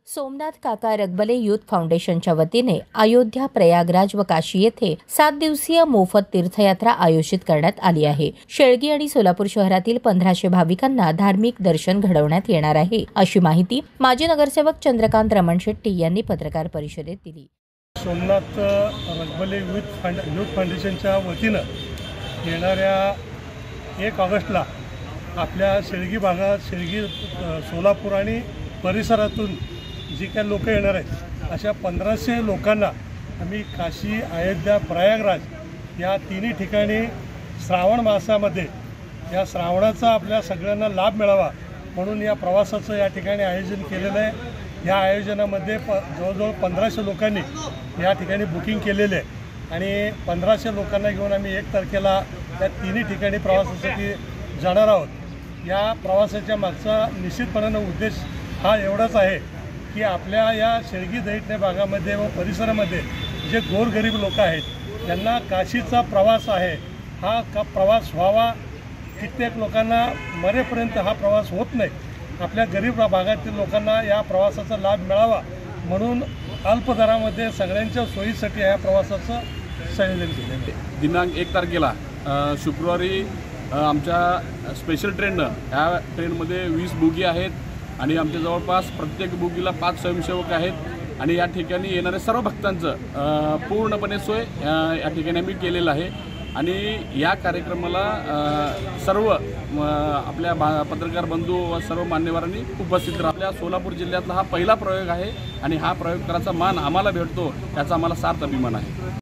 सोमनाथ काका रगबले युथ फाउंडेशनच्या वतीने अयोध्या, प्रयागराज व काशी येथे 7 दिवसीय मोफत तीर्थयात्रा आयोजित करण्यात आली आहे। शेळगी आणि सोलापूर शहरातील 1500 भाविकांना धार्मिक दर्शन घडवण्यात येणार आहे, अशी माहिती माजी नगरसेवक चंद्रकांत रमण शेट्टी यांनी पत्रकार परिषदेत दिली। सोमनाथ रगबले युथ फाउंडेशनच्या वतीनं येणाऱ्या 1 ऑगस्टला आपल्या शेळगी भागात शेळगी, सोलापूर आणि परिसरातून जी काही लोक येणार आहेत अशा 1500 लोकांना आम्ही काशी, अयोध्या, प्रयागराज या तिन्ही ठिकाणी श्रावण मासामध्ये या श्रावणाचा आपल्या सगळ्यांना लाभ मिळावा म्हणून या प्रवासाचं या ठिकाणी आयोजन केलेलं आहे। या आयोजनामध्ये जवळजवळ 1500 लोकांनी या ठिकाणी बुकिंग केलेले आहे आणि 1500 लोकांना घेऊन आम्ही 1 तारखेला या तिन्ही ठिकाणी प्रवासासाठी जाणार आहोत। या प्रवासाच्या मागचा निश्चितपणाने उद्देश हा एवढाच आहे की आपल्या या शेळगी दैठणे भागामध्ये व परिसरामध्ये जे गोरगरीब लोक आहेत त्यांना काशीचा प्रवास आहे हा प्रवास व्हावा। कित्येक लोकांना मरेपर्यंत हा प्रवास होत नाही। आपल्या गरीब भागातील लोकांना या प्रवासाचा लाभ मिळावा म्हणून अल्प दरामध्ये सगळ्यांच्या सोयीसाठी या प्रवासाचं संयोजन केलेलं आहे। दिनांक 1 तारखेला शुक्रवारी आमच्या स्पेशल ट्रेननं ह्या ट्रेनमध्ये 20 बोगी आहेत आणि आमच्या जवळपास प्रत्येक बोगीला 5 स्वयंसेवक आहेत आणि या ठिकाणी येणाऱ्या सर्व भक्तांचं पूर्णपणे सोय या ठिकाणी आम्ही केलेलं आहे। आणि या कार्यक्रमाला सर्व आपल्या पत्रकार बंधू व सर्व मान्यवरांनी उपस्थित राहा। आपल्या सोलापूर जिल्ह्यातला हा पहिला प्रयोग आहे आणि हा प्रयोग करायचा मान आम्हाला भेटतो याचा आम्हाला सार्थ अभिमान आहे।